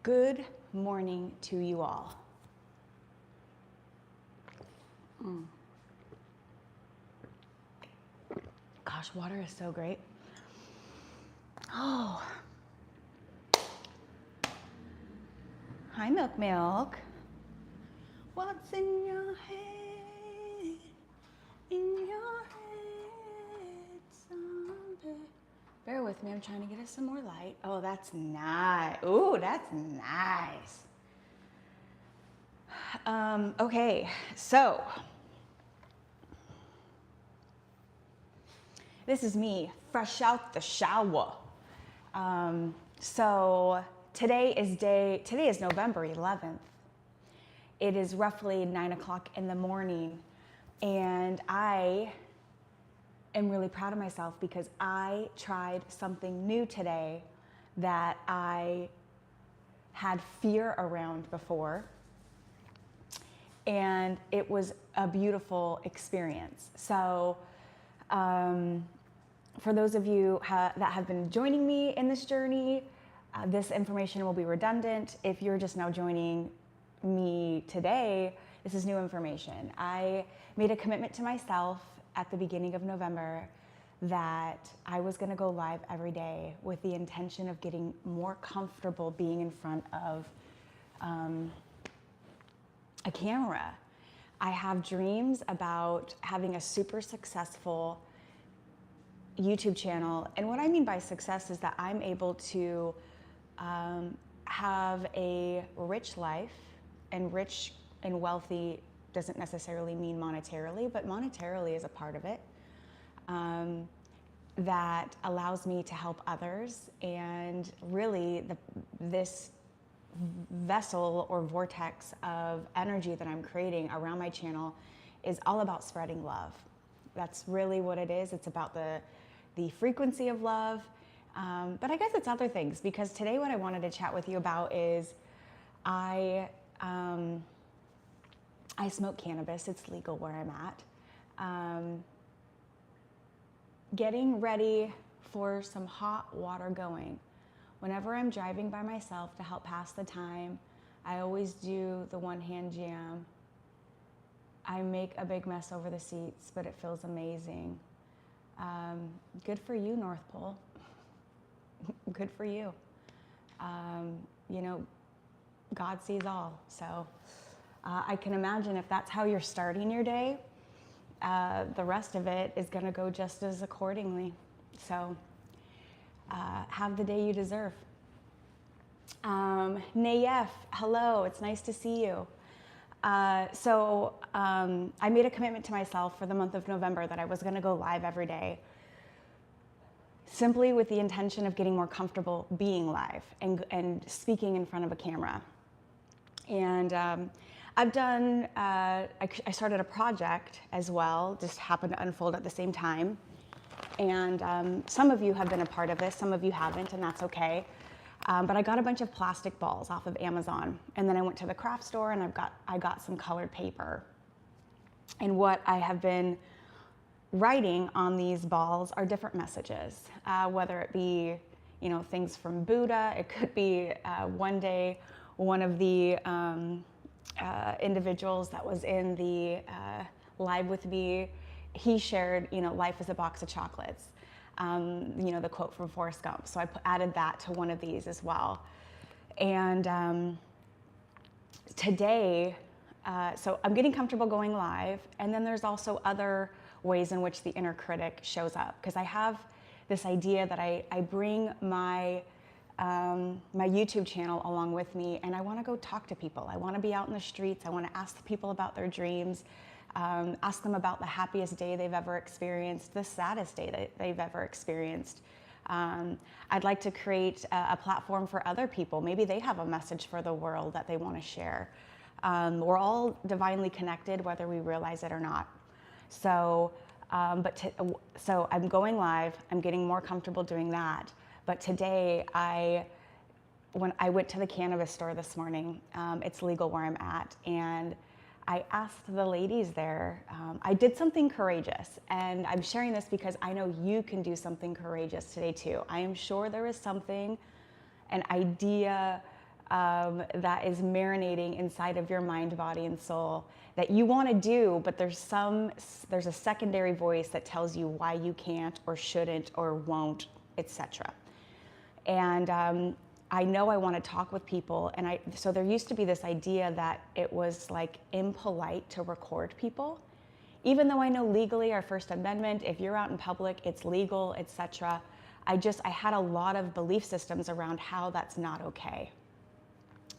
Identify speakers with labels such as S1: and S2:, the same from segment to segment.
S1: Good morning to you all. Gosh, water is so great. Oh. Hi, Milk Milk. What's in your head? In your head someday. Bear with me, I'm trying to get us some more light. Oh, that's nice. Ooh, that's nice. Okay, so this is me, fresh out the shower. So today is November 11th. It is roughly 9 o'clock in the morning, and I am really proud of myself because I tried something new today that I had fear around before, and it was a beautiful experience. So for those of you that have been joining me in this journey, this information will be redundant. If you're just now joining me today, this is new information. I made a commitment to myself at the beginning of November that I was gonna go live every day with the intention of getting more comfortable being in front of a camera. I have dreams about having a super successful YouTube channel. And what I mean by success is that I'm able to have a rich life, and rich and wealthy doesn't necessarily mean monetarily, but monetarily is a part of it, that allows me to help others. And really this vessel or vortex of energy that I'm creating around my channel is all about spreading love. That's really what it is. It's about the frequency of love. But I guess it's other things, because today what I wanted to chat with you about is I smoke cannabis. It's legal where I'm at. Getting ready for some hot water going. Whenever I'm driving by myself to help pass the time, I always do the one-hand jam. I make a big mess over the seats, but it feels amazing. Good for you, North Pole. Good for you. You know, God sees all. So I can imagine if that's how you're starting your day, the rest of it is going to go just as accordingly. So have the day you deserve. Nayef, hello, it's nice to see you. I made a commitment to myself for the month of November that I was going to go live every day, simply with the intention of getting more comfortable being live and speaking in front of a camera. And I've done, I started a project as well, just happened to unfold at the same time. And some of you have been a part of this, some of you haven't, and that's okay. But I got a bunch of plastic balls off of Amazon, and then I went to the craft store and I got some colored paper. And what I have been writing on these balls are different messages, whether it be, you know, things from Buddha. It could be one day one of the individuals that was in the live with me, he shared, you know, life is a box of chocolates. You know, the quote from Forrest Gump. So I added that to one of these as well. And today, so I'm getting comfortable going live, and then there's also other ways in which the inner critic shows up, because I have this idea that I bring my my YouTube channel along with me, and I want to go talk to people. I want to be out in the streets. I want to ask people about their dreams. Ask them about the happiest day they've ever experienced, the saddest day that they've ever experienced. I'd like to create a platform for other people. Maybe they have a message for the world that they want to share. We're all divinely connected, whether we realize it or not. So, so I'm going live. I'm getting more comfortable doing that. But today, when I went to the cannabis store this morning, it's legal where I'm at, and I asked the ladies there, I did something courageous, and I'm sharing this because I know you can do something courageous today too. I am sure there is something, an idea, that is marinating inside of your mind, body, and soul that you want to do, but there's a secondary voice that tells you why you can't or shouldn't or won't, etc. And I know I want to talk with people, and so there used to be this idea that it was like impolite to record people, even though I know legally our First Amendment, if you're out in public, it's legal, etc. I had a lot of belief systems around how that's not okay.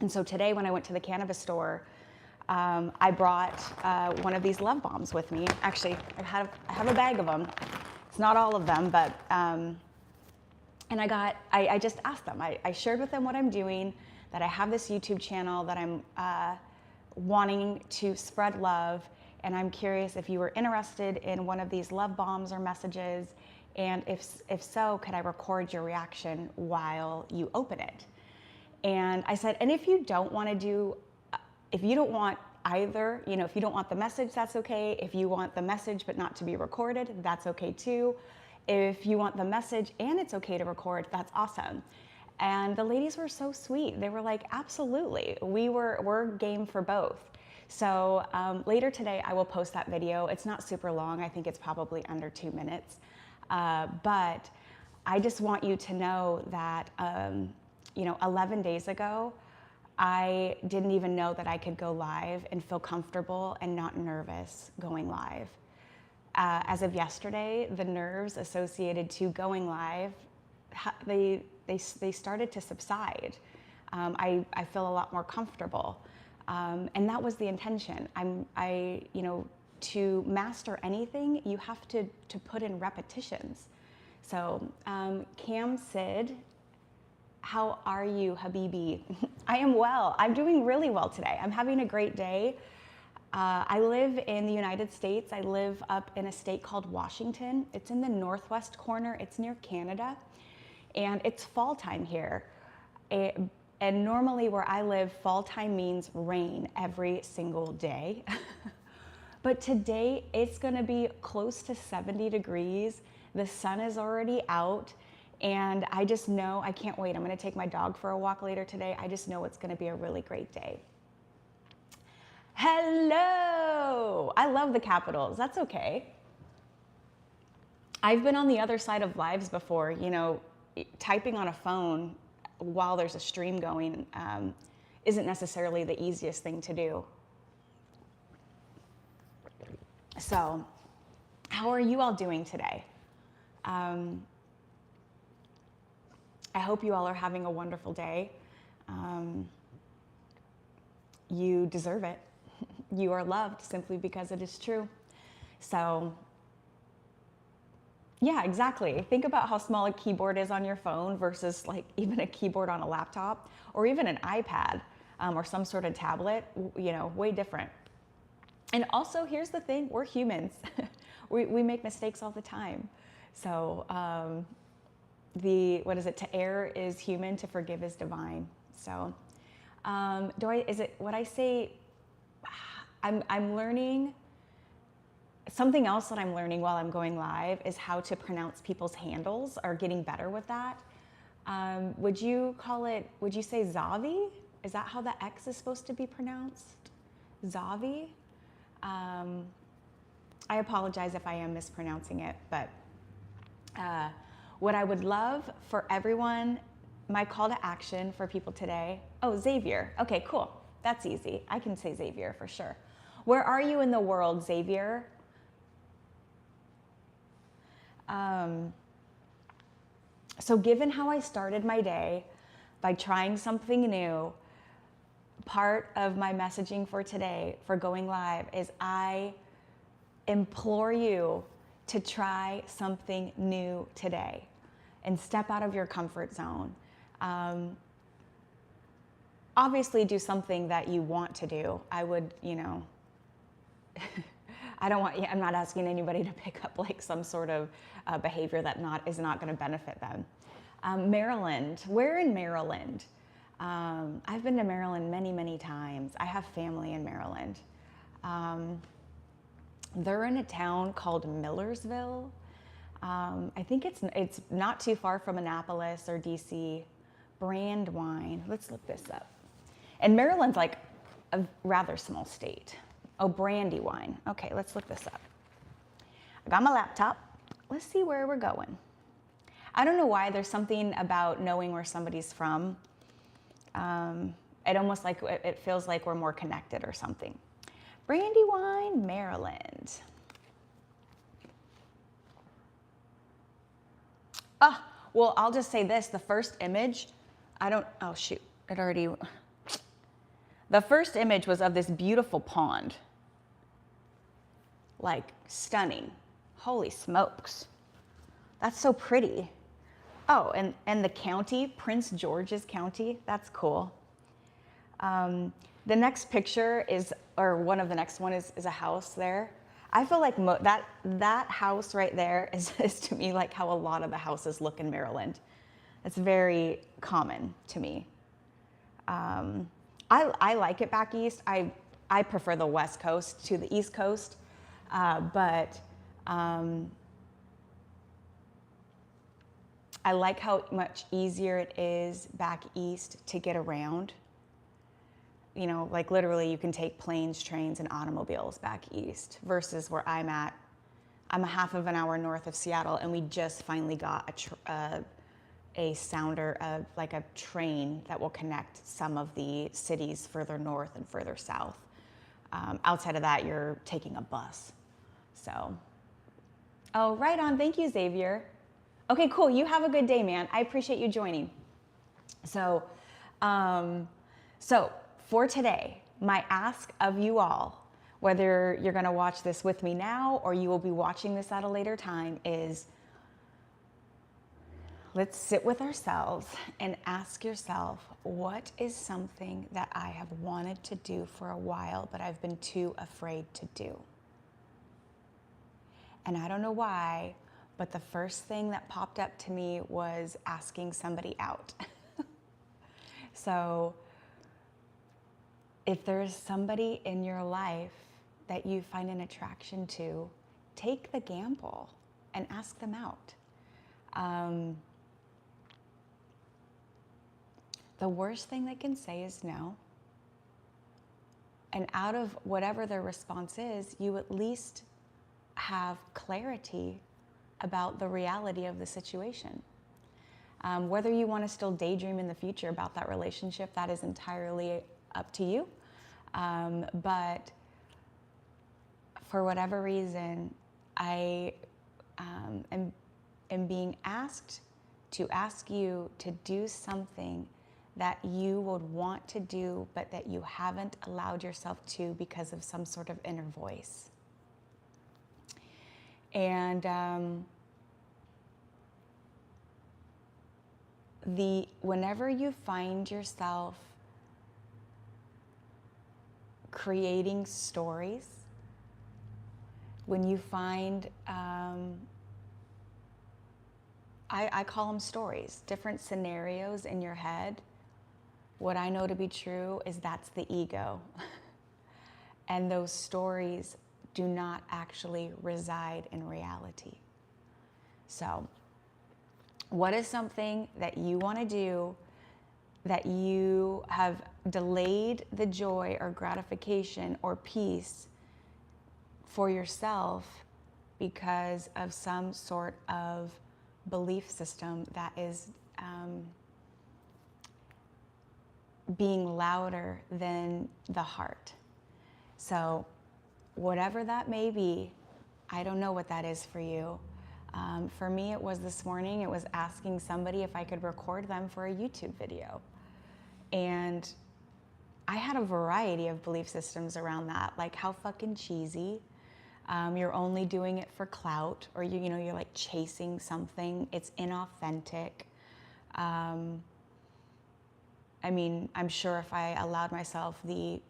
S1: And so today when I went to the cannabis store, I brought one of these love bombs with me. Actually, I have a bag of them. It's not all of them, but, and I just asked them. I shared with them what I'm doing, that I have this YouTube channel, that I'm wanting to spread love, and I'm curious if you were interested in one of these love bombs or messages, and if so, could I record your reaction while you open it? And I said, and if you don't want either, if you don't want the message, that's okay. If you want the message but not to be recorded, that's okay too. If you want the message and it's okay to record, that's awesome. And the ladies were so sweet. They were like, absolutely, we're game for both. So later today, I will post that video. It's not super long. I think it's probably under 2 minutes. But I just want you to know that, 11 days ago, I didn't even know that I could go live and feel comfortable and not nervous going live. As of yesterday, the nerves associated to going live, they started to subside. I feel a lot more comfortable. And that was the intention. To master anything, you have to put in repetitions. So, Cam Sid, how are you, Habibi? I am well. I'm doing really well today. I'm having a great day. I live in the United States. I live up in a state called Washington. It's in the northwest corner. It's near Canada. And it's fall time here. And normally where I live, fall time means rain every single day. But today it's gonna be close to 70 degrees. The sun is already out. And I just know, I can't wait. I'm gonna take my dog for a walk later today. I just know it's gonna be a really great day. Hello! I love the capitals, that's okay. I've been on the other side of lives before, typing on a phone while there's a stream going isn't necessarily the easiest thing to do. So, how are you all doing today? I hope you all are having a wonderful day. You deserve it. You are loved simply because it is true. So, yeah, exactly. Think about how small a keyboard is on your phone versus like even a keyboard on a laptop or even an iPad or some sort of tablet, way different. And also, here's the thing, we're humans. we make mistakes all the time. So, to err is human, to forgive is divine. So, I'm learning, something else that I'm learning while I'm going live is how to pronounce people's handles, or getting better with that. Would you say Zavi? Is that how the X is supposed to be pronounced? Zavi? I apologize if I am mispronouncing it, but what I would love for everyone, my call to action for people today, Xavier. Okay, cool. That's easy. I can say Xavier for sure. Where are you in the world, Xavier? So given how I started my day by trying something new, part of my messaging for today, for going live, is I implore you to try something new today and step out of your comfort zone. Obviously do something that you want to do. I would, I'm not asking anybody to pick up like some sort of behavior that is not gonna benefit them. Maryland, where in Maryland? I've been to Maryland many, many times. I have family in Maryland. They're in a town called Millersville. I think it's not too far from Annapolis or DC. Brandywine, let's look this up. And Maryland's like a rather small state. Oh, Brandywine. Okay, let's look this up. I got my laptop. Let's see where we're going. I don't know why, there's something about knowing where somebody's from. It almost like, it feels like we're more connected or something. Brandywine, Maryland. Well, I'll just say this, the first image, oh shoot, the first image was of this beautiful pond. Like, stunning. Holy smokes. That's so pretty. Oh, and the county, Prince George's County, that's cool. The next picture is, or one of the next one is a house there. I feel like that house right there is to me like how a lot of the houses look in Maryland. It's very common to me. I like it back east. I prefer the West Coast to the East Coast, but I like how much easier it is back east to get around. You know, like literally you can take planes, trains, and automobiles back east versus where I'm at. I'm a half of an hour north of Seattle, and we just finally got a sounder of like a train that will connect some of the cities further north and further south. Outside of that, you're taking a bus. So, oh, right on. Thank you, Xavier. Okay, cool. You have a good day, man. I appreciate you joining. So for today, my ask of you all, whether you're going to watch this with me now or you will be watching this at a later time, is let's sit with ourselves and ask yourself, what is something that I have wanted to do for a while, but I've been too afraid to do? And I don't know why, but the first thing that popped up to me was asking somebody out. So if there's somebody in your life that you find an attraction to, take the gamble and ask them out. The worst thing they can say is no. And out of whatever their response is, you at least have clarity about the reality of the situation. Whether you want to still daydream in the future about that relationship, that is entirely up to you. But for whatever reason, I am being asked to ask you to do something that you would want to do, but that you haven't allowed yourself to because of some sort of inner voice. And whenever you find yourself creating stories, when you find, I call them stories, different scenarios in your head, what I know to be true is that's the ego. And those stories do not actually reside in reality. So, what is something that you want to do that you have delayed the joy or gratification or peace for yourself because of some sort of belief system that is being louder than the heart? So whatever that may be, I don't know what that is for you. For me, it was this morning, it was asking somebody if I could record them for a YouTube video. And I had a variety of belief systems around that, like how fucking cheesy. You're only doing it for clout, or you're like chasing something. It's inauthentic. I mean, I'm sure if I allowed myself the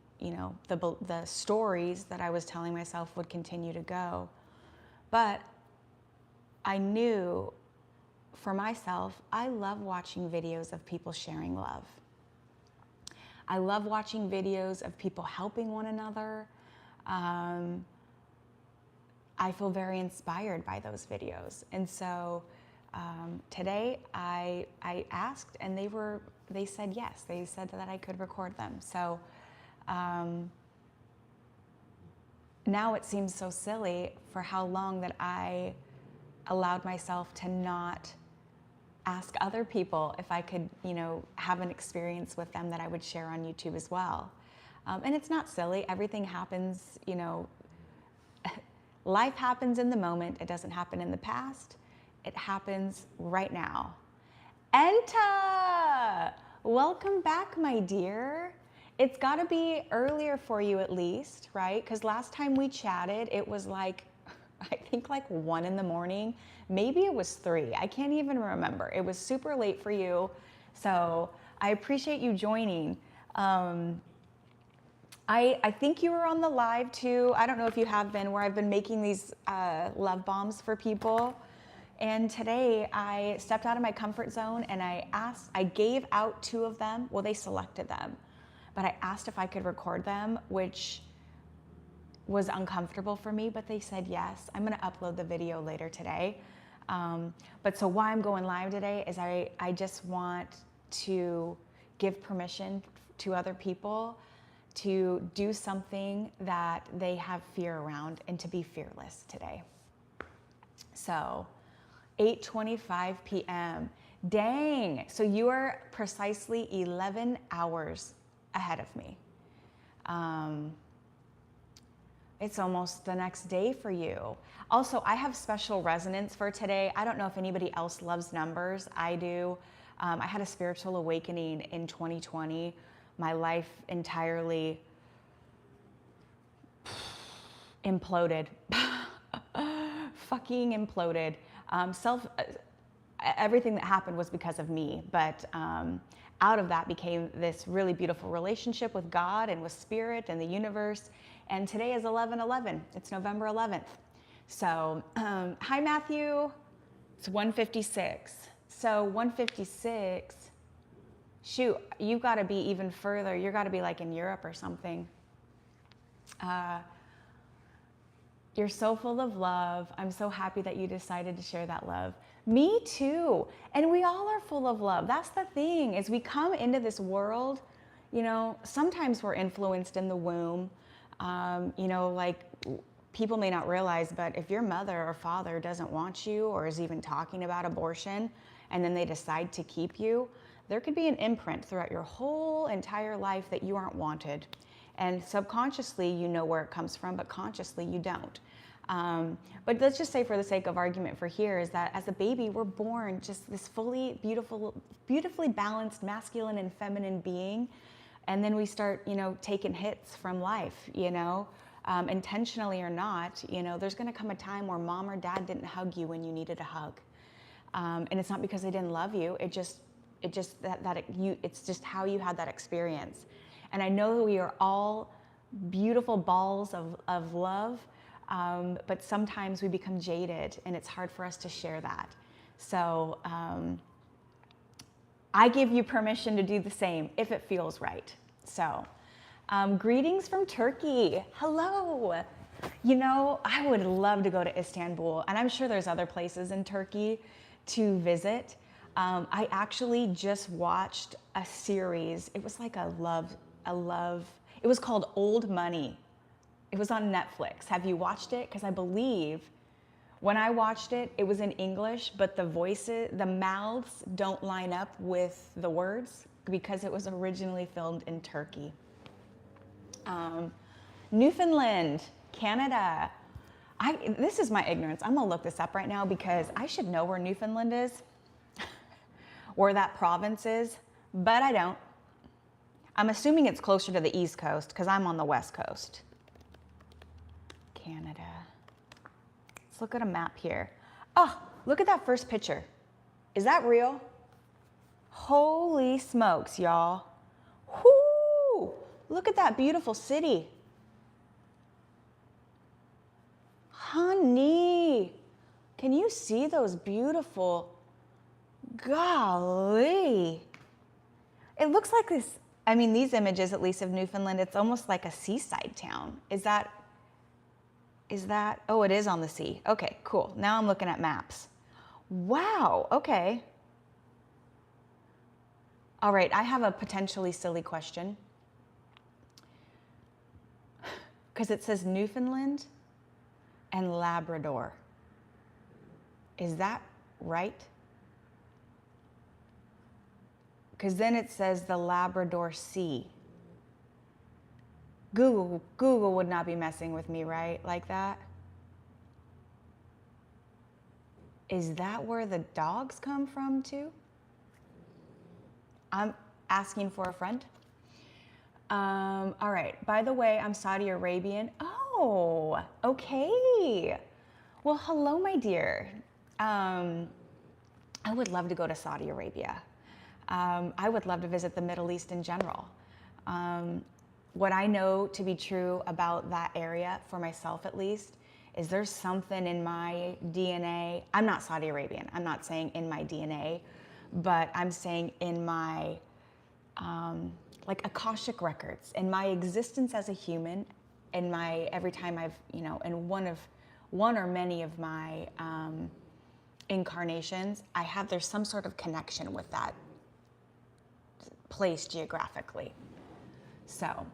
S1: stories that I was telling myself would continue to go. But I knew for myself, I love watching videos of people sharing love. I love watching videos of people helping one another. I feel very inspired by those videos. And so today I asked, and they said yes. They said that I could record them. So now it seems so silly for how long that I allowed myself to not ask other people if I could, have an experience with them that I would share on YouTube as well. And it's not silly. Everything happens, life happens in the moment. It doesn't happen in the past. It happens right now. Enta, welcome back, my dear. It's got to be earlier for you at least, right? Because last time we chatted, it was like, I think like 1 in the morning. Maybe it was 3. I can't even remember. It was super late for you. So I appreciate you joining. I think you were on the live too. I don't know if you have been, where I've been making these love bombs for people. And today I stepped out of my comfort zone and I gave out 2 of them. Well, they selected them, but I asked if I could record them, which was uncomfortable for me, but they said yes. I'm gonna upload the video later today. But so why I'm going live today is I just want to give permission to other people to do something that they have fear around and to be fearless today. So 8:25 p.m. Dang, so you are precisely 11 hours ahead of me. It's almost the next day for you. Also, I have special resonance for today. I don't know if anybody else loves numbers. I do. I had a spiritual awakening in 2020. My life entirely imploded. Fucking imploded. Everything that happened was because of me, but out of that became this really beautiful relationship with God and with spirit and the universe. And today is 11/11. It's November 11th. So, hi Matthew. It's 1:56. So 1:56. Shoot, you've got to be even further. You've got to be like in Europe or something. You're so full of love. I'm so happy that you decided to share that love. Me too. And we all are full of love. That's the thing, is we come into this world, sometimes we're influenced in the womb. Like people may not realize, but if your mother or father doesn't want you or is even talking about abortion, and then they decide to keep you, there could be an imprint throughout your whole entire life that you aren't wanted. And subconsciously, you know where it comes from, but consciously you don't. But let's just say, for the sake of argument for here, is that as a baby, we're born just this fully beautifully balanced masculine and feminine being. And then we start, taking hits from life, intentionally or not. There's going to come a time where mom or dad didn't hug you when you needed a hug. And it's not because they didn't love you. It's just how you had that experience. And I know that we are all beautiful balls of love, but sometimes we become jaded and it's hard for us to share that. So I give you permission to do the same if it feels right. So greetings from Turkey. Hello. I would love to go to Istanbul, and I'm sure there's other places in Turkey to visit. I actually just watched a series. It was like it was called Old Money. It was on Netflix. Have you watched it? Because I believe when I watched it, it was in English, but the mouths don't line up with the words because it was originally filmed in Turkey. Newfoundland, Canada. This is my ignorance. I'm gonna look this up right now because I should know where Newfoundland is, where that province is, but I don't. I'm assuming it's closer to the East Coast because I'm on the West Coast. Canada. Let's look at a map here. Oh, look at that first picture. Is that real? Holy smokes, y'all. Whoo! Look at that beautiful city. Honey, can you see those beautiful, golly. It looks like this, these images, at least of Newfoundland, it's almost like a seaside town. Is that, oh, it is on the sea. Okay, cool. Now I'm looking at maps. Wow, okay. All right, I have a potentially silly question. Because it says Newfoundland and Labrador. Is that right? Because then it says the Labrador Sea. Google would not be messing with me, right? Like that? Is that where the dogs come from too? I'm asking for a friend. All right. By the way, I'm Saudi Arabian. Oh, okay. Well, hello, my dear. I would love to go to Saudi Arabia. I would love to visit the Middle East in general. What I know to be true about that area, for myself at least, is there's something in my DNA. I'm not Saudi Arabian. I'm not saying in my DNA, but I'm saying in my like Akashic records, in my existence as a human, in my every time I've in one or many of my incarnations, there's some sort of connection with that place geographically. So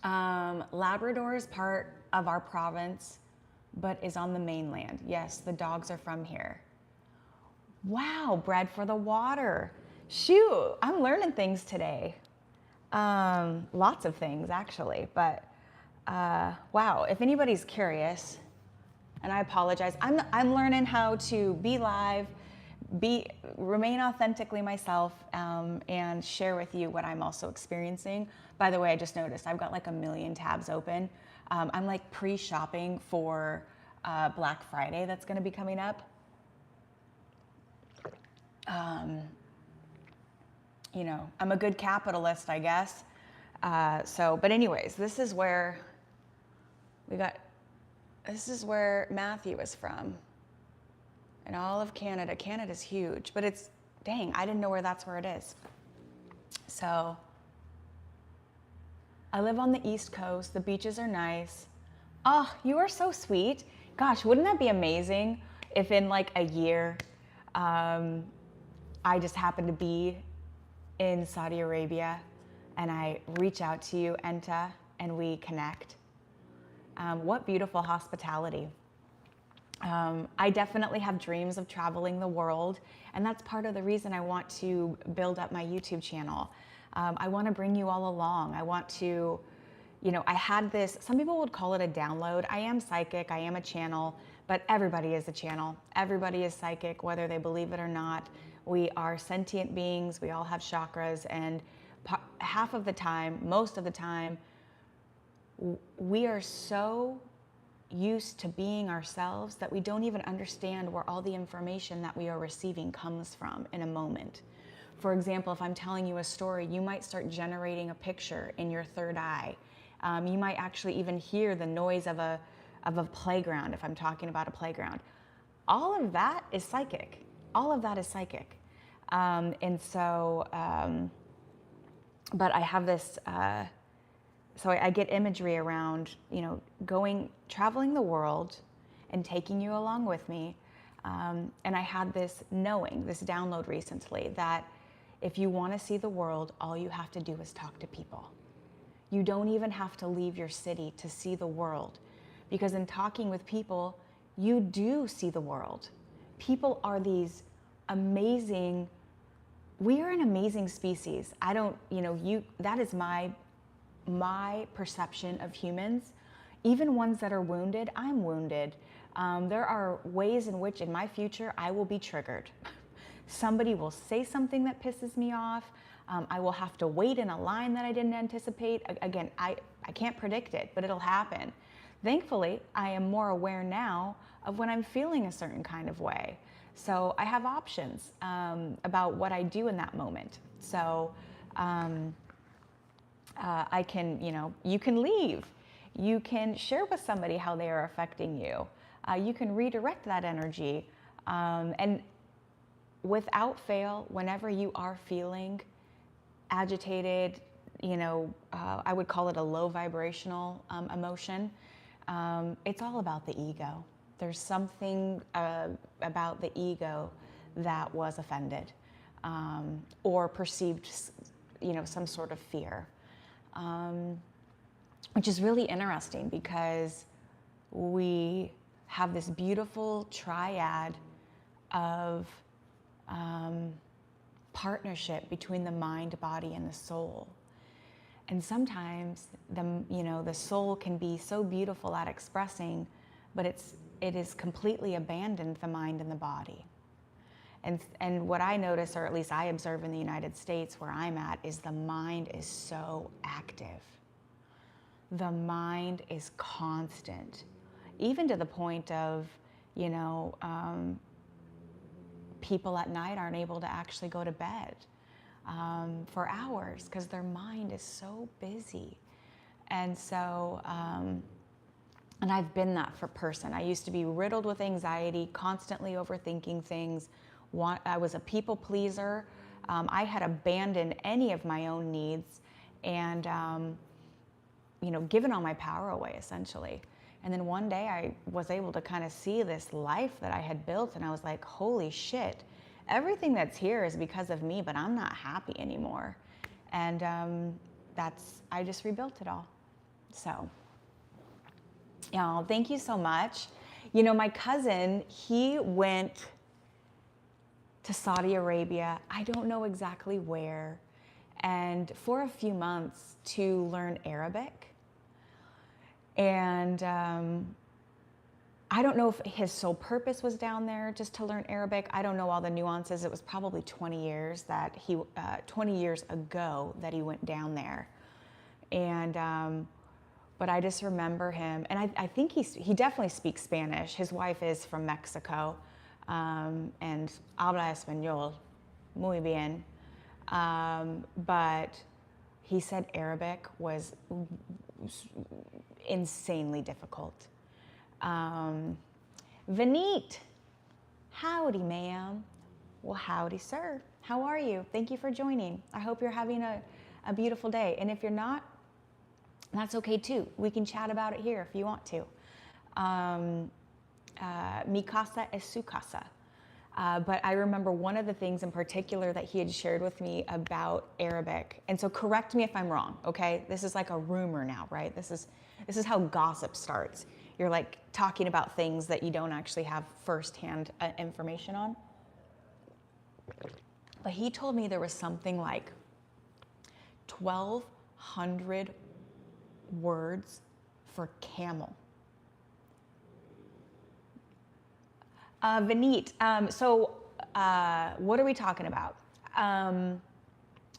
S1: Labrador is part of our province, but is on the mainland. Yes, the dogs are from here. Wow, bred for the water. Shoot, I'm learning things today. Lots of things actually, but wow, if anybody's curious, and I apologize, I'm learning how to be live, remain authentically myself, and share with you what I'm also experiencing. By the way, I just noticed I've got like a million tabs open. I'm like pre-shopping for Black Friday that's going to be coming up. I'm a good capitalist, I guess. But anyways, this is where Matthew is from. In all of Canada. Canada's huge, but I didn't know that's where it is. So I live on the East Coast. The beaches are nice. Oh, you are so sweet. Gosh, wouldn't that be amazing if in like a year, I just happen to be in Saudi Arabia and I reach out to you, Enta, and we connect. What beautiful hospitality. I definitely have dreams of traveling the world, and that's part of the reason I want to build up my YouTube channel. I want to bring you all along. I want to, I had this, some people would call it a download. I am psychic, I am a channel, but everybody is a channel. Everybody is psychic, whether they believe it or not. We are sentient beings, we all have chakras, and half of the time, most of the time, we are so used to being ourselves that we don't even understand where all the information that we are receiving comes from in a moment. For example, if I'm telling you a story, you might start generating a picture in your third eye. You might actually even hear the noise of a playground if I'm talking about a playground. All of that is psychic. All of that is psychic. But I have this, so I get imagery around, traveling the world and taking you along with me. And I had this download recently that if you want to see the world, all you have to do is talk to people. You don't even have to leave your city to see the world, because in talking with people, you do see the world. People are these amazing, we are an amazing species. That is my perception of humans. Even ones that are wounded, I'm wounded. There are ways in which in my future I will be triggered. Somebody will say something that pisses me off. I will have to wait in a line that I didn't anticipate. Again, I can't predict it, but it'll happen. Thankfully, I am more aware now of when I'm feeling a certain kind of way. So I have options about what I do in that moment. So I can, you can leave. You can share with somebody how they are affecting you. You can redirect that energy. And without fail, whenever you are feeling agitated, I would call it a low vibrational emotion. It's all about the ego. There's something about the ego that was offended, or perceived, some sort of fear, which is really interesting because we have this beautiful triad of partnership between the mind, body, and the soul. And sometimes the soul can be so beautiful at expressing, but it is completely abandoned the mind and the body. And what I notice, or at least I observe in the United States where I'm at, is the mind is so active. The mind is constant, even to the point of, people at night aren't able to actually go to bed for hours because their mind is so busy. And so, and I've been that person. I used to be riddled with anxiety, constantly overthinking things. I was a people pleaser. I had abandoned any of my own needs and, given all my power away, essentially. And then one day I was able to kind of see this life that I had built, and I was like, holy shit, everything that's here is because of me, but I'm not happy anymore. And I just rebuilt it all. So, thank you so much. My cousin, he went to Saudi Arabia, I don't know exactly where, and for a few months to learn Arabic. And I don't know if his sole purpose was down there just to learn Arabic. I don't know all the nuances. It was probably 20 years ago that he went down there. And, but I just remember him, and I think he definitely speaks Spanish. His wife is from Mexico, and habla español muy bien. But he said Arabic was insanely difficult. Vineet, howdy, ma'am. Well, howdy, sir. How are you? Thank you for joining. I hope you're having a beautiful day. And if you're not, that's okay too. We can chat about it here if you want to. Mi casa es su casa. But I remember one of the things in particular that he had shared with me about Arabic. And so correct me if I'm wrong, okay? This is like a rumor now, right? This is how gossip starts. You're like talking about things that you don't actually have firsthand information on. But he told me there was something like 1,200 words for camel. Vineet, what are we talking about?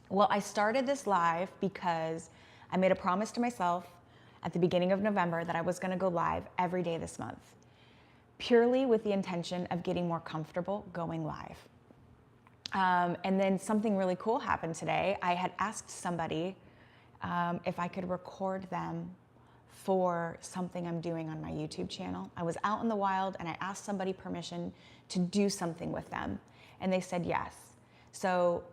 S1: Well, I started this live because I made a promise to myself at the beginning of November that I was gonna go live every day this month, purely with the intention of getting more comfortable going live. And then something really cool happened today. I had asked somebody if I could record them for something I'm doing on my YouTube channel. I was out in the wild and I asked somebody permission to do something with them, and they said yes. So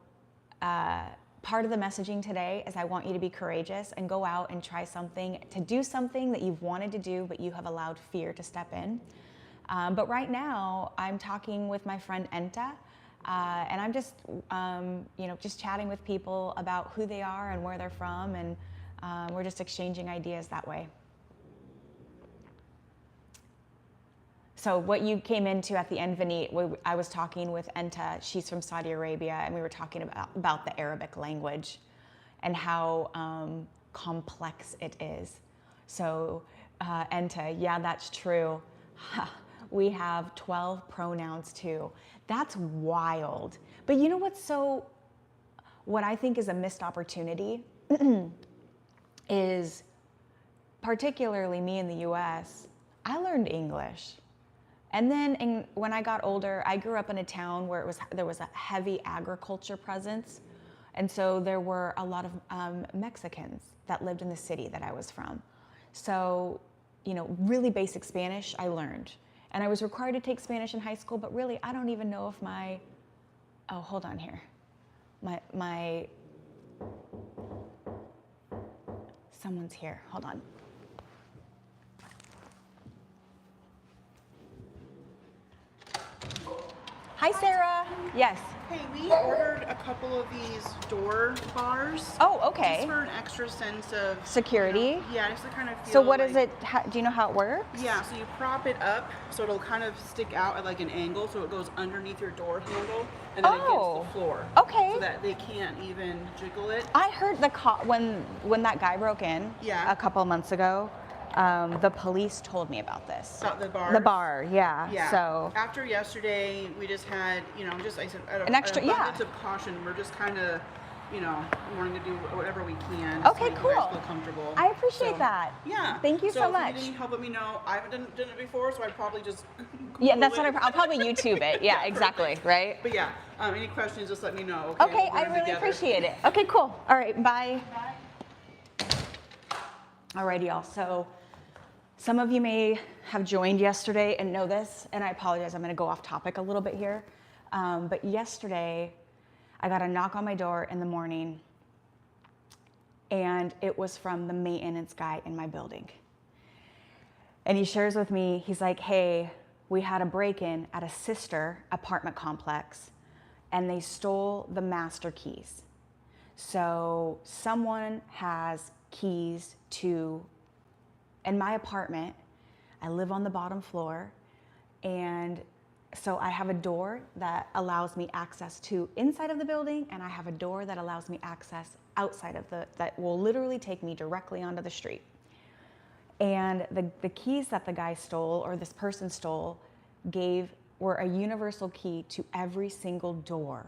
S1: part of the messaging today is I want you to be courageous and go out and try something, to do something that you've wanted to do, but you have allowed fear to step in. But right now I'm talking with my friend Enta, and I'm just, just chatting with people about who they are and where they're from, and we're just exchanging ideas that way. So what you came into at the end, Vineet, I was talking with Enta. She's from Saudi Arabia, and we were talking about the Arabic language and how complex it is. So Enta, yeah, that's true. We have 12 pronouns too. That's wild. But you know what I think is a missed opportunity is, particularly me in the US, I learned English. And then when I got older, I grew up in a town where there was a heavy agriculture presence. And so there were a lot of Mexicans that lived in the city that I was from. So, really basic Spanish I learned. And I was required to take Spanish in high school, but really, I don't even know if oh, hold on here. Someone's here, hold on. Hi, Sarah. Yes.
S2: Hey, we ordered a couple of these door bars.
S1: Oh, okay.
S2: Just for an extra sense of
S1: security.
S2: Yeah, just to kind of feel.
S1: So what is it? Do you know how it works?
S2: Yeah, so you prop it up so it'll kind of stick out at like an angle, so it goes underneath your door handle and then against the floor.
S1: Okay.
S2: So that they can't even jiggle it.
S1: I heard when that guy broke in a couple of months ago. The police told me about this.
S2: About the bar?
S1: The bar, yeah.
S2: Yeah.
S1: So
S2: after yesterday, we just had, just like I said,
S1: an extra,
S2: an abundance of caution. We're just kind of, wanting to do whatever we can.
S1: Okay,
S2: to
S1: cool.
S2: make you guys feel comfortable.
S1: I appreciate that.
S2: Yeah.
S1: Thank you so much.
S2: If you need any help, let me know. I haven't done it before, so I'd probably just.
S1: Yeah, that's what I'll probably YouTube it. Yeah, exactly. Right.
S2: But yeah, any questions, just let me know.
S1: Okay, I really appreciate it. Okay, cool. All right, bye. Alrighty, y'all. So some of you may have joined yesterday and know this, and I apologize, I'm gonna go off topic a little bit here. But yesterday, I got a knock on my door in the morning, and it was from the maintenance guy in my building. And he shares with me, he's like, hey, we had a break-in at a sister apartment complex, and they stole the master keys. So someone has keys to, in my apartment, I live on the bottom floor, and so I have a door that allows me access to inside of the building, and I have a door that allows me access outside of that will literally take me directly onto the street. And the keys that the guy stole, or this person stole, were a universal key to every single door,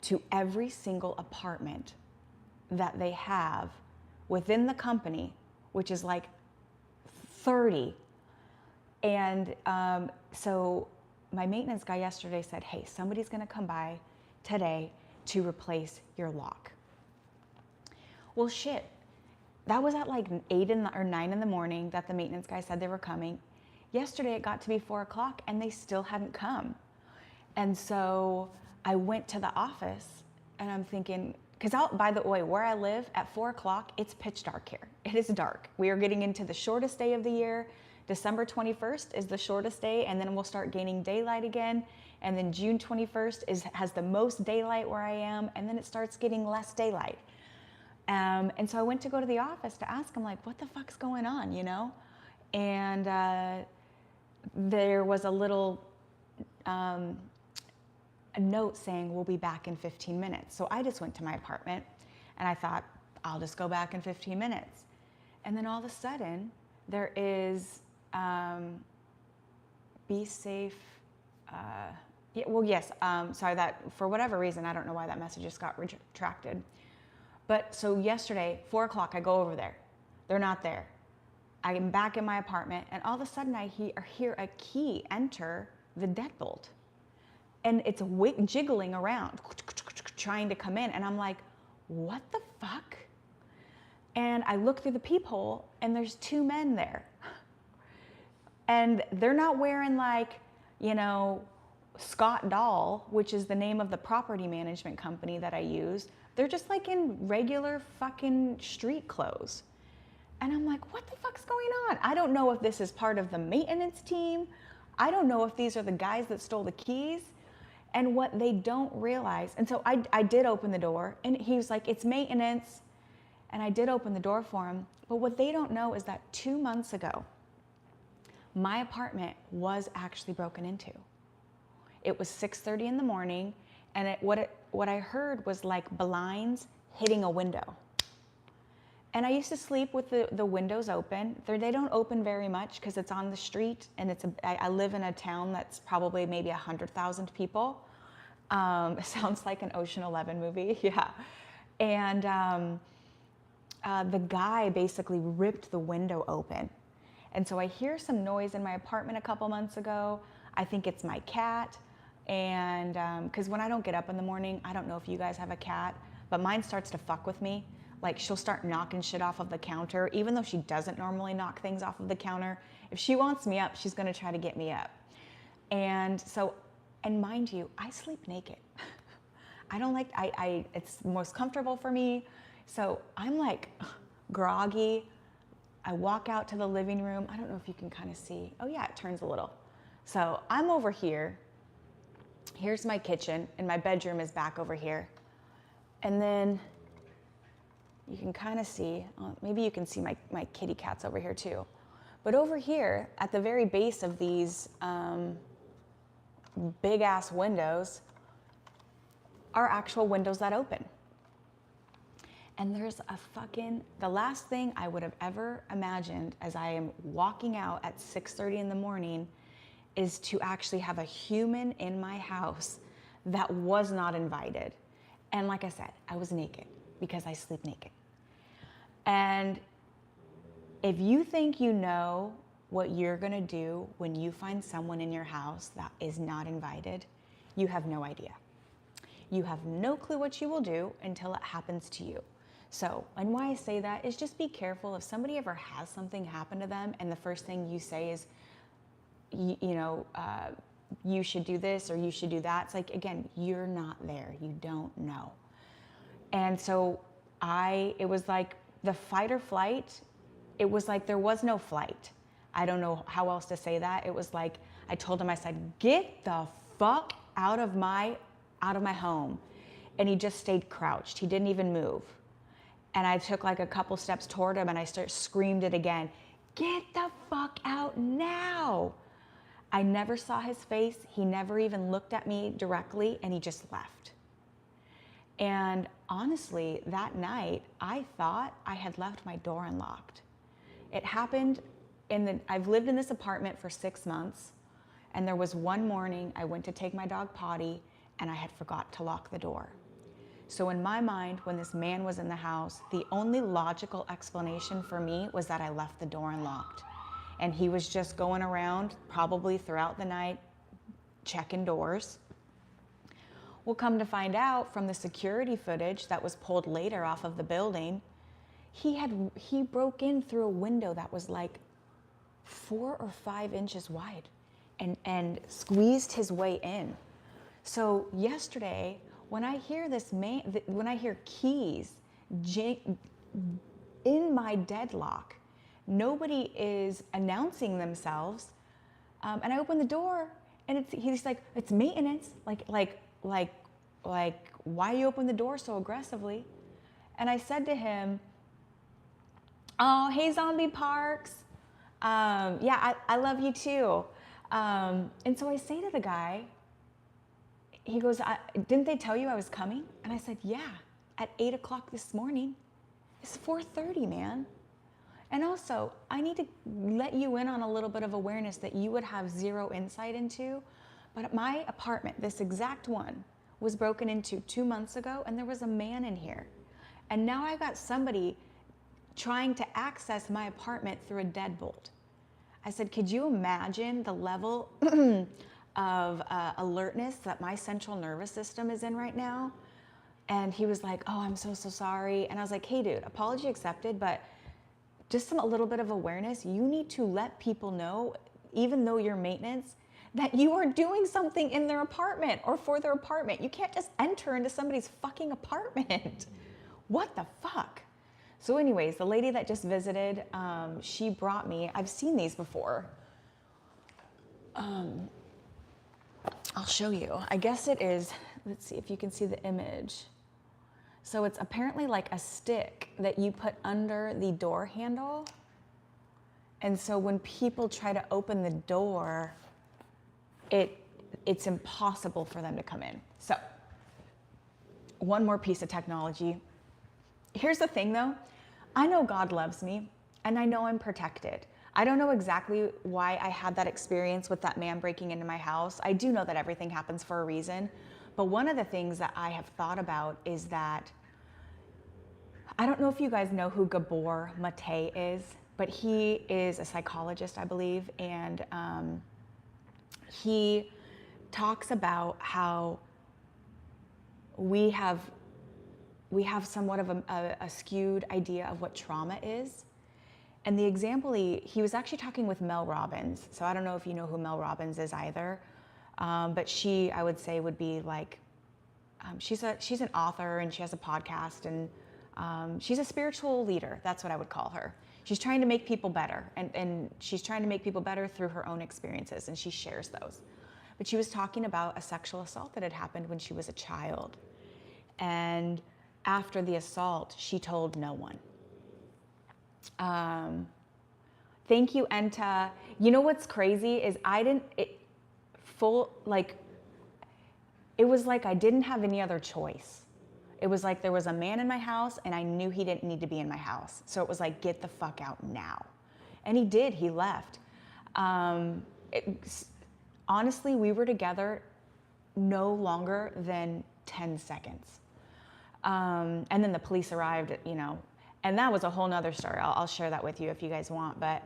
S1: to every single apartment that they have within the company, which is like 30. And so my maintenance guy yesterday said, hey, somebody's gonna come by today to replace your lock. Well, shit, that was at like 9 in the morning that the maintenance guy said they were coming. Yesterday it got to be 4 o'clock and they still hadn't come. And so I went to the office and I'm thinking, because by the way, where I live at 4 o'clock, it's pitch dark here. It is dark. We are getting into the shortest day of the year. December 21st is the shortest day, and then we'll start gaining daylight again. And then June 21st has the most daylight where I am, and then it starts getting less daylight. And so I went to go to the office to ask him, like, what the fuck's going on, And there was a little a note saying, we'll be back in 15 minutes. So I just went to my apartment, and I thought, I'll just go back in 15 minutes. And then all of a sudden, there is, be safe, yeah, well, yes, sorry, that for whatever reason, I don't know why that message just got retracted. But so yesterday, 4 o'clock, I go over there. They're not there. I am back in my apartment, and all of a sudden I hear a key enter the deadbolt. And it's jiggling around, trying to come in. And I'm like, what the fuck? And I look through the peephole, and there's 2 men there. And they're not wearing like, Scott Dahl, which is the name of the property management company that I use. They're just like in regular fucking street clothes. And I'm like, what the fuck's going on? I don't know if this is part of the maintenance team. I don't know if these are the guys that stole the keys. And what they don't realize, and so I did open the door, and he was like, it's maintenance. And I did open the door for him. But what they don't know is that 2 months ago, my apartment was actually broken into. It was 6:30 in the morning, and what I heard was like blinds hitting a window. And I used to sleep with the windows open. They don't open very much because it's on the street, and I live in a town that's probably maybe 100,000 people. It sounds like an Ocean 11 movie, yeah. And the guy basically ripped the window open. And so I hear some noise in my apartment a couple months ago. I think it's my cat. And because when I don't get up in the morning, I don't know if you guys have a cat, but mine starts to fuck with me. Like, she'll start knocking shit off of the counter, even though she doesn't normally knock things off of the counter. If she wants me up, she's gonna try to get me up. And so, and mind you, I sleep naked. I don't like, it's most comfortable for me. So I'm like groggy. I walk out to the living room. I don't know if you can kind of see. Oh yeah, it turns a little. So I'm over here. Here's my kitchen, and my bedroom is back over here. And then you can kind of see, maybe you can see my kitty cats over here too. But over here, at the very base of these big ass windows, are actual windows that open. And there's the last thing I would have ever imagined as I am walking out at 6:30 in the morning is to actually have a human in my house that was not invited. And like I said, I was naked because I sleep naked. And if you think you know what you're gonna do when you find someone in your house that is not invited, you have no idea. You have no clue what you will do until it happens to you. So, and why I say that is just be careful. If somebody ever has something happen to them and the first thing you say is, you should do this or you should do that, it's like, again, you're not there. You don't know. And so it was like the fight or flight, it was like there was no flight. I don't know how else to say that. It was like, I told him, I said, get the fuck out of my home. And he just stayed crouched. He didn't even move. And I took like a couple steps toward him and I screamed it again. Get the fuck out now. I never saw his face. He never even looked at me directly and he just left. And honestly, that night, I thought I had left my door unlocked. It happened I've lived in this apartment for 6 months. And there was one morning I went to take my dog potty and I had forgot to lock the door. So in my mind, when this man was in the house, the only logical explanation for me was that I left the door unlocked. And he was just going around, probably throughout the night, checking doors. We'll come to find out from the security footage that was pulled later off of the building, he broke in through a window that was like 4 or 5 inches wide and squeezed his way in. So yesterday, when I hear when I hear keys in my deadlock, nobody is announcing themselves, and I open the door, and he's like, it's maintenance, like, why you open the door so aggressively? And I said to him, oh, hey, Zombie Parks, yeah, I love you too. And so I say to the guy, he goes, didn't they tell you I was coming? And I said, yeah, at 8 o'clock this morning. It's 4:30, man. And also, I need to let you in on a little bit of awareness that you would have zero insight into. But my apartment, this exact one, was broken into 2 months ago, and there was a man in here. And now I've got somebody trying to access my apartment through a deadbolt. I said, could you imagine the level of alertness that my central nervous system is in right now? And he was like, oh, I'm so sorry. And I was like, hey, dude, apology accepted, but just a little bit of awareness. You need to let people know, even though you're maintenance, that you are doing something in their apartment or for their apartment. You can't just enter into somebody's fucking apartment. What the fuck? So anyways, the lady that just visited, she brought me, I've seen these before. I'll show you. I guess it is, let's see if you can see the image. So it's apparently like a stick that you put under the door handle. And so when people try to open the door, it's impossible for them to come in. So one more piece of technology. Here's the thing though, I know God loves me and I know I'm protected. I don't know exactly why I had that experience with that man breaking into my house. I do know that everything happens for a reason. But one of the things that I have thought about is that, I don't know if you guys know who Gabor Mate is, but he is a psychologist, I believe, and he talks about how we have somewhat of a skewed idea of what trauma is. And the example, he was actually talking with Mel Robbins. So I don't know if you know who Mel Robbins is either, but she, I would say, would be like, she's an author and she has a podcast and she's a spiritual leader. That's what I would call her. She's trying to make people better and she's trying to make people better through her own experiences and she shares those. but she was talking about a sexual assault that had happened when she was a child. And after the assault, she told no one. Thank you, Enta. You know what's crazy is it was like I didn't have any other choice. It was like there was a man in my house and I knew he didn't need to be in my house. So it was like, get the fuck out now. And he did, he left. Honestly, we were together no longer than 10 seconds. And then the police arrived, and that was a whole nother story. I'll share that with you if you guys want. But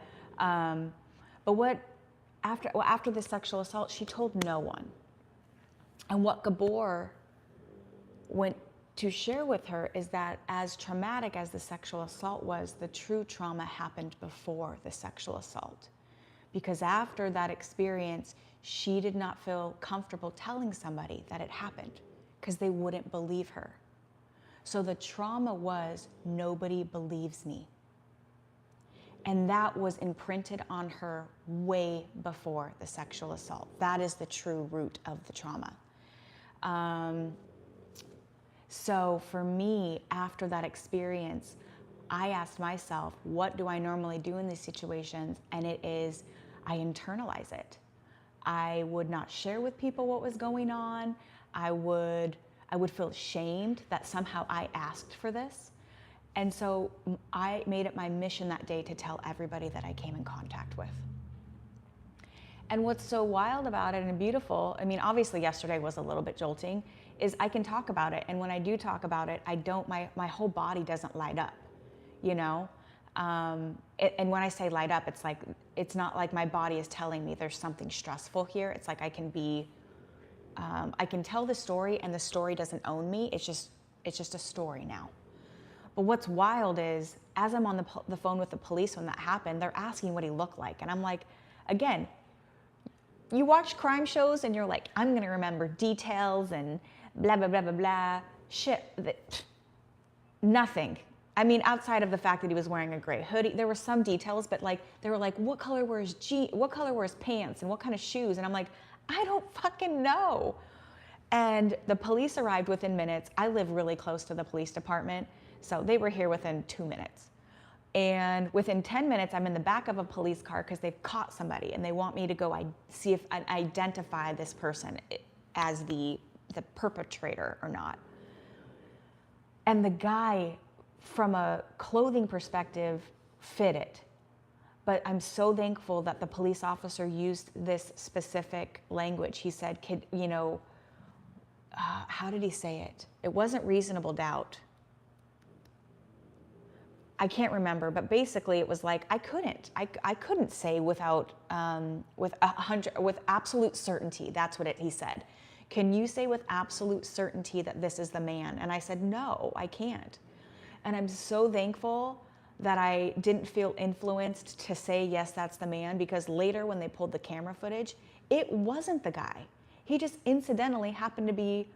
S1: after the sexual assault, she told no one. And what Gabor went to share with her is that as traumatic as the sexual assault was, the true trauma happened before the sexual assault. Because after that experience, she did not feel comfortable telling somebody that it happened because they wouldn't believe her. So the trauma was, nobody believes me. And that was imprinted on her way before the sexual assault. That is the true root of the trauma. So for me, after that experience, I asked myself, what do I normally do in these situations? And it is, I internalize it. I would not share with people what was going on. I would feel shamed that somehow I asked for this. And so I made it my mission that day to tell everybody that I came in contact with. And what's so wild about it and beautiful, I mean, obviously yesterday was a little bit jolting, is I can talk about it. And when I do talk about it, my whole body doesn't light up, And when I say light up, it's not like my body is telling me there's something stressful here. It's like I can tell the story and the story doesn't own me. It's just a story now. But what's wild is, as I'm on the phone with the police when that happened, they're asking what he looked like. And I'm like, again, you watch crime shows and you're like, I'm gonna remember details and blah, blah, blah, blah, blah. Shit, nothing. I mean, outside of the fact that he was wearing a gray hoodie, there were some details, but they were like, what color were his pants and what kind of shoes? And I'm like, I don't fucking know. And the police arrived within minutes. I live really close to the police department, so they were here within 2 minutes. And within 10 minutes, I'm in the back of a police car because they've caught somebody and they want me to go see if I identify this person as the perpetrator or not. And the guy, from a clothing perspective, fit it. But I'm so thankful that the police officer used this specific language. He said, how did he say it? It wasn't reasonable doubt. I can't remember, but basically it was like, I couldn't say with absolute certainty. That's what he said. Can you say with absolute certainty that this is the man? And I said, no, I can't. And I'm so thankful that I didn't feel influenced to say, yes, that's the man, because later when they pulled the camera footage, it wasn't the guy. He just incidentally happened to be,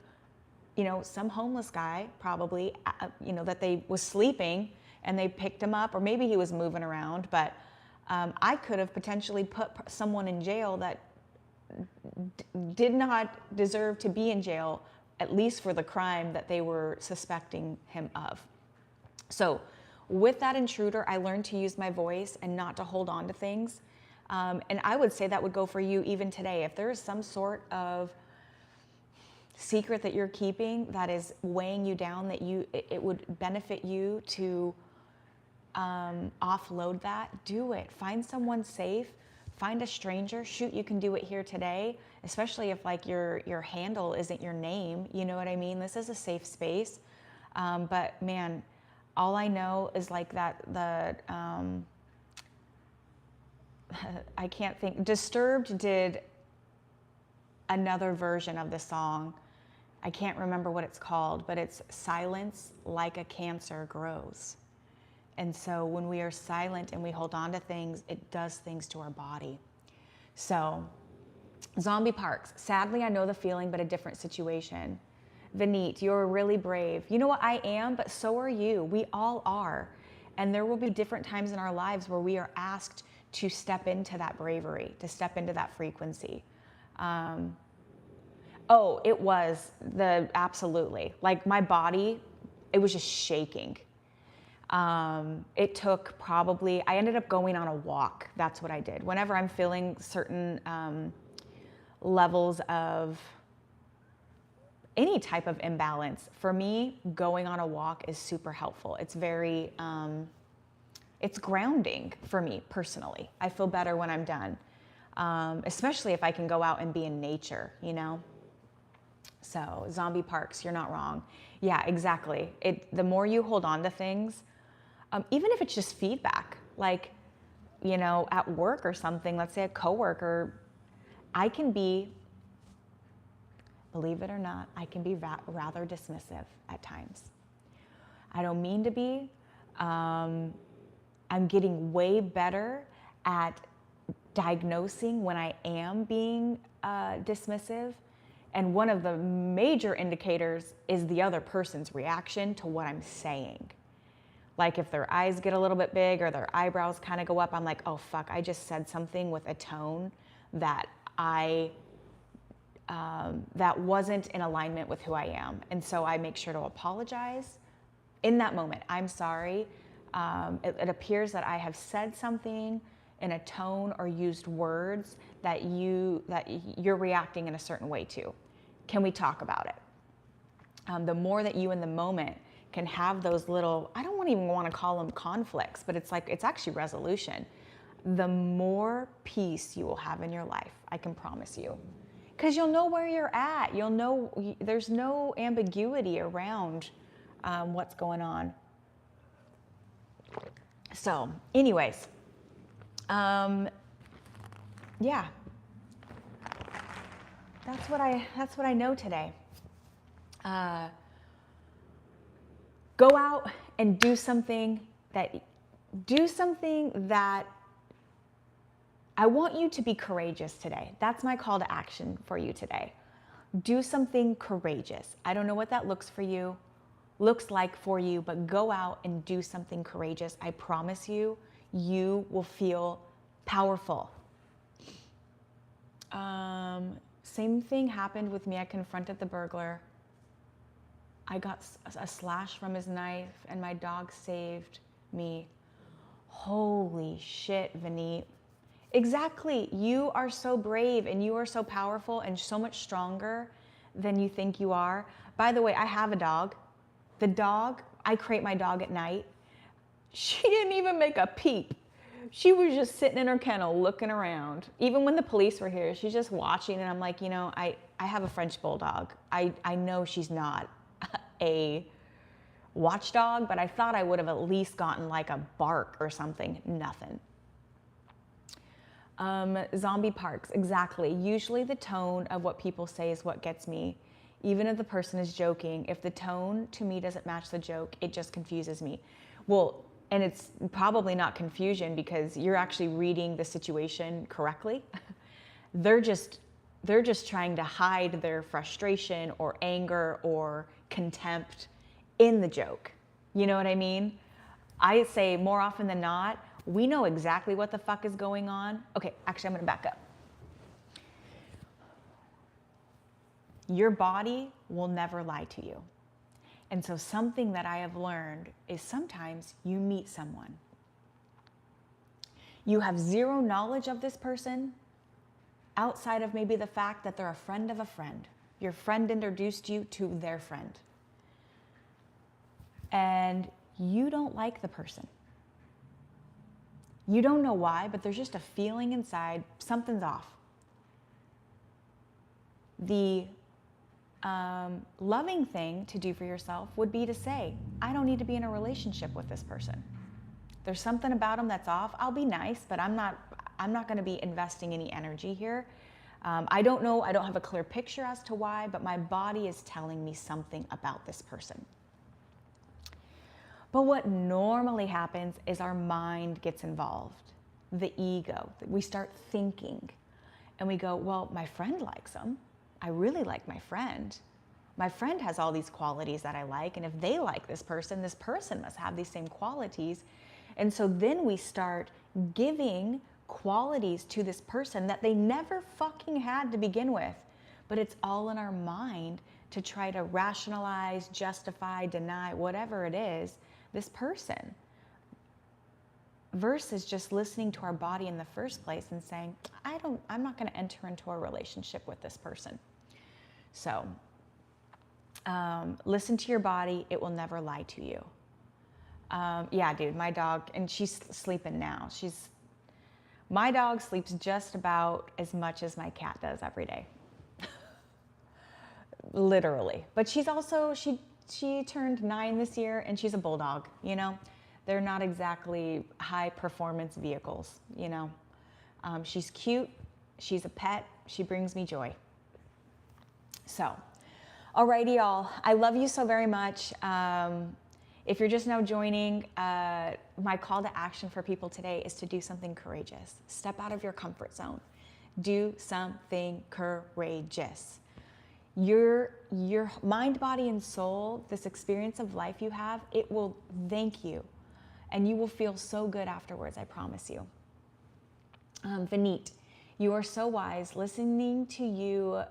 S1: some homeless guy probably, that they was sleeping and they picked him up, or maybe he was moving around, but I could have potentially put someone in jail that did not deserve to be in jail, at least for the crime that they were suspecting him of. So with that intruder, I learned to use my voice and not to hold on to things. And I would say that would go for you even today. If there is some sort of secret that you're keeping that is weighing you down, that it would benefit you to offload that, do it. Find someone safe. Find a stranger. Shoot, you can do it here today, especially if your handle isn't your name. You know what I mean? This is a safe space. But man, all I know is I can't think. Disturbed did another version of the song. I can't remember what it's called, but it's Silence Like a Cancer Grows. And so when we are silent and we hold on to things, it does things to our body. So, Zombie Parks. Sadly, I know the feeling, but a different situation. Vineet, you're really brave. You know what? I am, but so are you. We all are. And there will be different times in our lives where we are asked to step into that bravery, to step into that frequency. Oh, it was absolutely. Like my body, it was just shaking. It took probably, I ended up going on a walk. That's what I did. Whenever I'm feeling certain levels of any type of imbalance, for me, going on a walk is super helpful. It's very, it's grounding for me personally. I feel better when I'm done, especially if I can go out and be in nature, you know? So zombie parks, you're not wrong. Yeah, exactly. The more you hold on to things, even if it's just feedback, like, you know, at work or something, let's say a coworker, I can be, believe it or not, I can be rather dismissive at times. I don't mean to be. I'm getting way better at diagnosing when I am being dismissive. And one of the major indicators is the other person's reaction to what I'm saying. Like if their eyes get a little bit big or their eyebrows kind of go up, I'm like, oh fuck, I just said something with a tone that that wasn't in alignment with who I am. And so I make sure to apologize in that moment. I'm sorry. It appears that I have said something in a tone or used words that you're reacting in a certain way to. Can we talk about it? The more that you in the moment can have those little, I don't even want to call them conflicts, but it's like, it's actually resolution. The more peace you will have in your life, I can promise you. Because you'll know where you're at. You'll know there's no ambiguity around what's going on. So anyways, yeah, that's what I know today. Go out and do something that I want you to be courageous today. That's my call to action for you today. Do something courageous. I don't know what that looks like for you, but go out and do something courageous. I promise you, you will feel powerful. Same thing happened with me. I confronted the burglar. I got a slash from his knife and my dog saved me. Holy shit, Vineet. Exactly. You are so brave and you are so powerful and so much stronger than you think you are. By the way, I have a dog. The dog, I crate my dog at night. She didn't even make a peep. She was just sitting in her kennel looking around. Even when the police were here, she's just watching and I'm like, you know, I have a French bulldog. I know she's not a watchdog, but I thought I would have at least gotten like a bark or something. Nothing. Zombie parks, exactly. Usually the tone of what people say is what gets me. Even if the person is joking, if the tone to me doesn't match the joke, it just confuses me. Well, and it's probably not confusion because you're actually reading the situation correctly. They're just trying to hide their frustration or anger or contempt in the joke. You know what I mean? I say more often than not, we know exactly what the fuck is going on. Okay, actually, I'm gonna back up. Your body will never lie to you. And so something that I have learned is sometimes you meet someone. You have zero knowledge of this person outside of maybe the fact that they're a friend of a friend. Your friend introduced you to their friend. And you don't like the person. You don't know why, but there's just a feeling inside, something's off. The loving thing to do for yourself would be to say, I don't need to be in a relationship with this person. There's something about them that's off. I'll be nice, but I'm not gonna be investing any energy here. I don't know, I don't have a clear picture as to why, but my body is telling me something about this person. But what normally happens is our mind gets involved, the ego. We start thinking and we go, well, my friend likes him. I really like my friend. My friend has all these qualities that I like, and if they like this person must have these same qualities. And so then we start giving qualities to this person that they never fucking had to begin with. but it's all in our mind to try to rationalize, justify, deny, whatever it is, this person, versus just listening to our body in the first place and saying, I'm not going to enter into a relationship with this person. So listen to your body. It will never lie to you. Yeah, dude, my dog, and she's sleeping now. My dog sleeps just about as much as my cat does every day. Literally. But she's also, she turned 9 this year, and she's a bulldog, you know? They're not exactly high performance vehicles, you know? She's cute. She's a pet. She brings me joy. So, alrighty, y'all. I love you so very much. If you're just now joining, my call to action for people today is to do something courageous. Step out of your comfort zone. Do something courageous. Your mind, body, and soul, this experience of life you have, it will thank you. And you will feel so good afterwards, I promise you. Vineet, you are so wise. Listening to you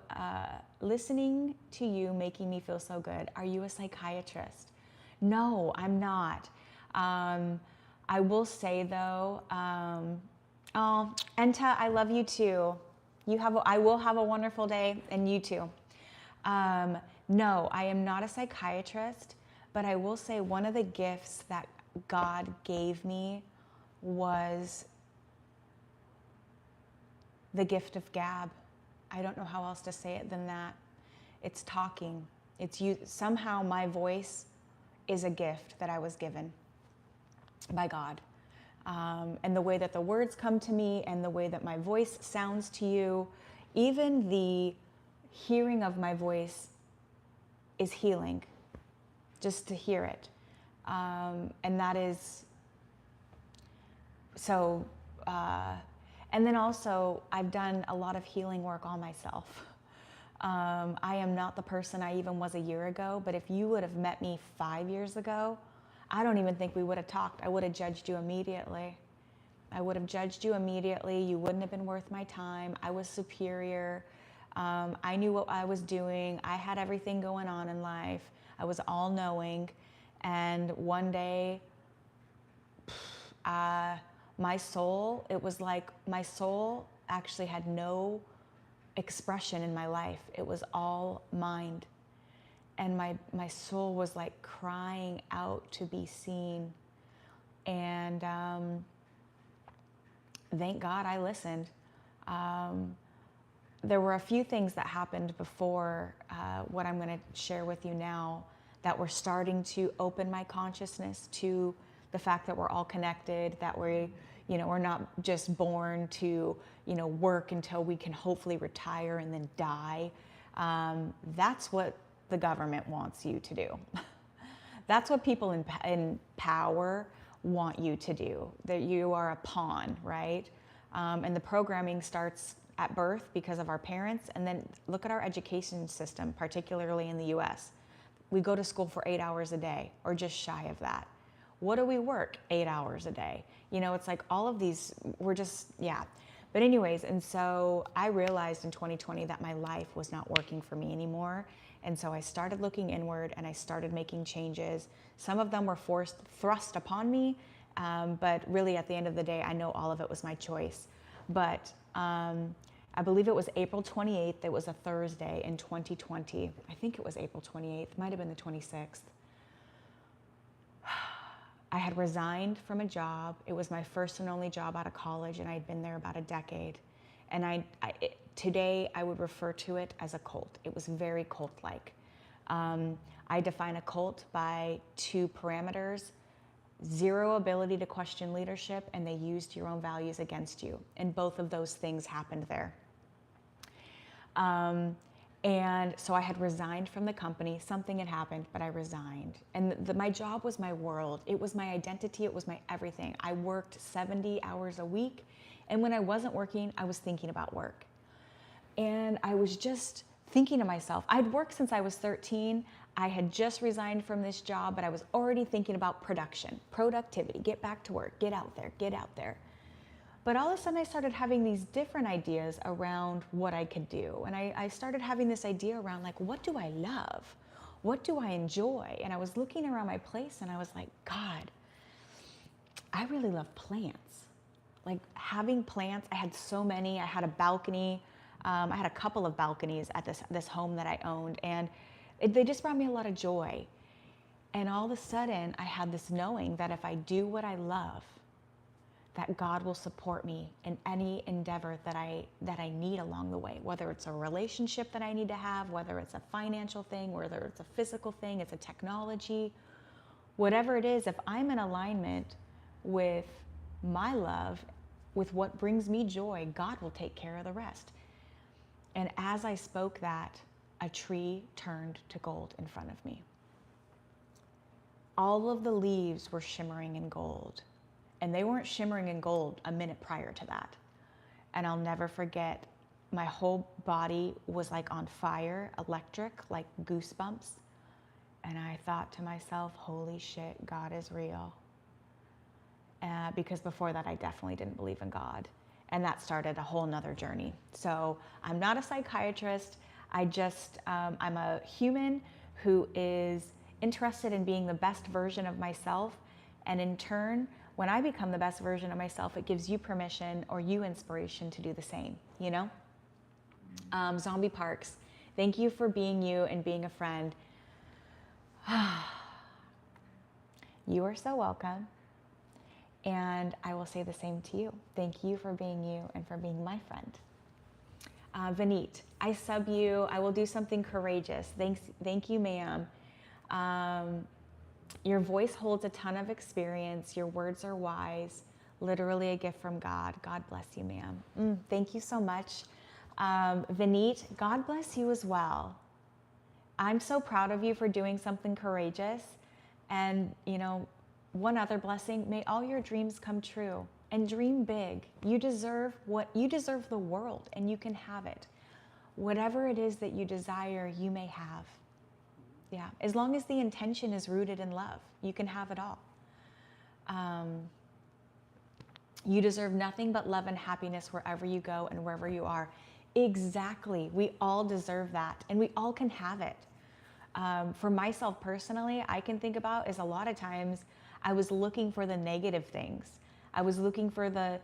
S1: making me feel so good. Are you a psychiatrist? No, I'm not. I will say though, oh, Enta, I love you too. I will have a wonderful day, and you too. No, I am not a psychiatrist, but I will say one of the gifts that God gave me was the gift of gab. I don't know how else to say it than that. It's talking. It's you. Somehow my voice is a gift that I was given by God. And the way that the words come to me and the way that my voice sounds to you, even the hearing of my voice is healing, just to hear it. And that is, so, and then also I've done a lot of healing work on myself. I am not the person I even was a year ago, but if you would have met me 5 years ago, I don't even think we would have talked. I would have judged you immediately. I would have judged you immediately. You wouldn't have been worth my time. I was superior. I knew what I was doing. I had everything going on in life. I was all knowing. And one day, my soul, it was like my soul actually had no expression in my life. It was all mind. And my soul was like crying out to be seen. And thank God I listened. There were a few things that happened before what I'm going to share with you now that were starting to open my consciousness to the fact that we're all connected, that we're not just born to, work until we can hopefully retire and then die. That's what the government wants you to do. That's what people in power want you to do, that you are a pawn, right? And the programming starts at birth because of our parents. And then look at our education system, particularly in the US. We go to school for 8 hours a day, or just shy of that. What do we work 8 hours a day? It's like all of these, we're just, yeah. But anyways, and so I realized in 2020 that my life was not working for me anymore. And so I started looking inward and I started making changes. Some of them were thrust upon me, but really at the end of the day, I know all of it was my choice. But I believe it was April 28th. It was a Thursday in 2020. I think it was April 28th. Might have been the 26th. I had resigned from a job. It was my first and only job out of college, and I'd been there about a decade. And today I would refer to it as a cult. It was very cult-like. I define a cult by 2 parameters: 0 ability to question leadership, and they used your own values against you. And both of those things happened there. And so I had resigned from the company. Something had happened, but I resigned. And my job was my world. It was my identity. It was my everything. I worked 70 hours a week. And when I wasn't working, I was thinking about work. And I was just thinking to myself, I'd worked since I was 13. I had just resigned from this job, but I was already thinking about production, productivity, get back to work, get out there, get out there. But all of a sudden I started having these different ideas around what I could do. And I started having this idea around like, what do I love? What do I enjoy? And I was looking around my place and I was like, God, I really love plants. Like having plants, I had so many. I had a balcony. I had a couple of balconies at this home that I owned, and they just brought me a lot of joy. And all of a sudden, I had this knowing that if I do what I love, that God will support me in any endeavor that I need along the way, whether it's a relationship that I need to have, whether it's a financial thing, whether it's a physical thing, it's a technology, whatever it is, if I'm in alignment with my love, with what brings me joy, God will take care of the rest. And as I spoke that, a tree turned to gold in front of me. All of the leaves were shimmering in gold. And they weren't shimmering in gold a minute prior to that. And I'll never forget, my whole body was like on fire, electric, like goosebumps. And I thought to myself, holy shit, God is real. Because before that, I definitely didn't believe in God. And that started a whole nother journey. So I'm not a psychiatrist. I'm a human who is interested in being the best version of myself. And in turn, when I become the best version of myself, it gives you permission or you inspiration to do the same, you know? Zombie Parks, thank you for being you and being a friend. You are so welcome. And I will say the same to you. Thank you for being you and for being my friend. Vineet, I sub you. I will do something courageous. Thank you, ma'am. Your voice holds a ton of experience. Your words are wise. Literally a gift from God. God bless you, ma'am. Thank you so much. Vineet, God bless you as well. I'm so proud of you for doing something courageous. And, you know, one other blessing, may all your dreams come true, and dream big. You deserve the world, and you can have it. Whatever it is that you desire, you may have. Yeah, as long as the intention is rooted in love, you can have it all. You deserve nothing but love and happiness wherever you go and wherever you are. Exactly, we all deserve that, and we all can have it. For myself personally, I can think about is a lot of times I was looking for the negative things. I was looking for I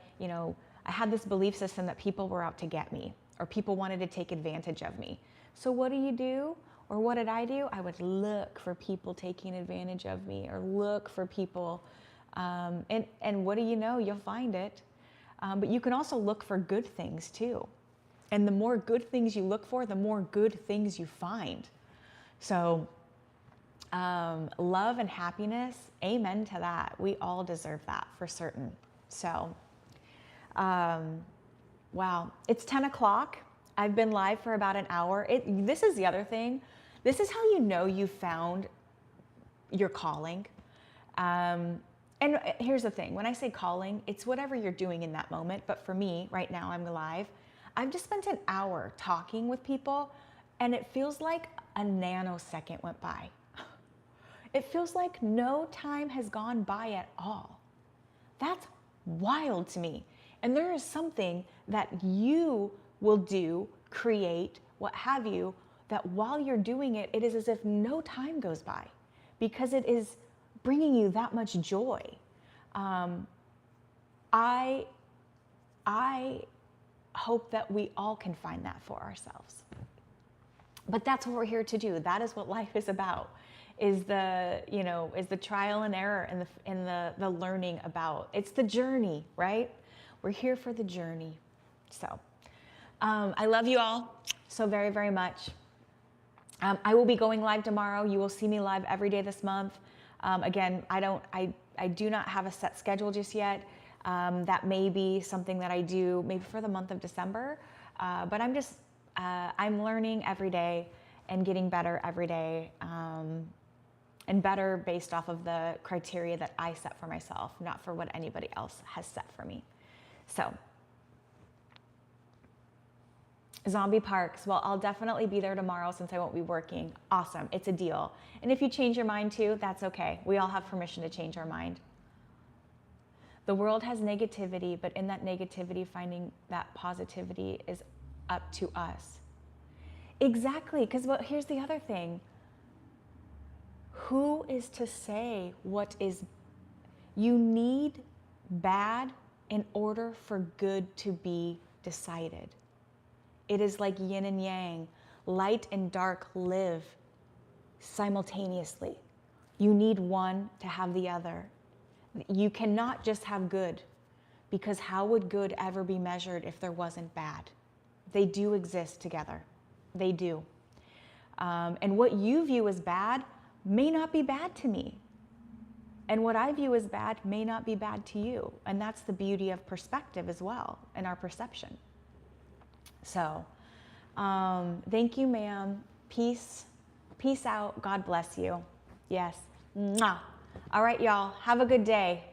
S1: had this belief system that people were out to get me or people wanted to take advantage of me. So what do? Or what did I do? I would look for people taking advantage of me or look for people. And what do you know? You'll find it. But you can also look for good things too. And the more good things you look for, the more good things you find. So love and happiness, amen to that. We all deserve that for certain. So, wow, it's 10 o'clock. I've been live for about an hour. This is the other thing. This is how you know you found your calling. And here's the thing. When I say calling, it's whatever you're doing in that moment. But for me, right now, I'm live. I've just spent an hour talking with people, and it feels like a nanosecond went by. It feels like no time has gone by at all. That's wild to me. And there is something that you will do, create, what have you, that while you're doing it, it is as if no time goes by because it is bringing you that much joy. I hope that we all can find that for ourselves. But that's what we're here to do. That is what life is about. Is the trial and error and the learning about. It's the journey, right? We're here for the journey. So I love you all so very, very much. I will be going live tomorrow. You will see me live every day this month. Again, I do not have a set schedule just yet. That may be something that I do maybe for the month of December. But I'm learning every day and getting better every day. And better based off of the criteria that I set for myself, not for what anybody else has set for me. So, Zombie Parks, well, I'll definitely be there tomorrow since I won't be working. Awesome, it's a deal. And if you change your mind too, that's okay. We all have permission to change our mind. The world has negativity, but in that negativity, finding that positivity is up to us. Exactly, because here's the other thing. Who is to say what is? You need bad in order for good to be decided. It is like yin and yang. Light and dark live simultaneously. You need one to have the other. You cannot just have good, because how would good ever be measured if there wasn't bad? They do exist together. They do. And what you view as bad may not be bad to me. And what I view as bad may not be bad to you. And that's the beauty of perspective as well, and our perception. So, thank you, ma'am. Peace. Peace out. God bless you. Yes. Mwah. All right, y'all. Have a good day.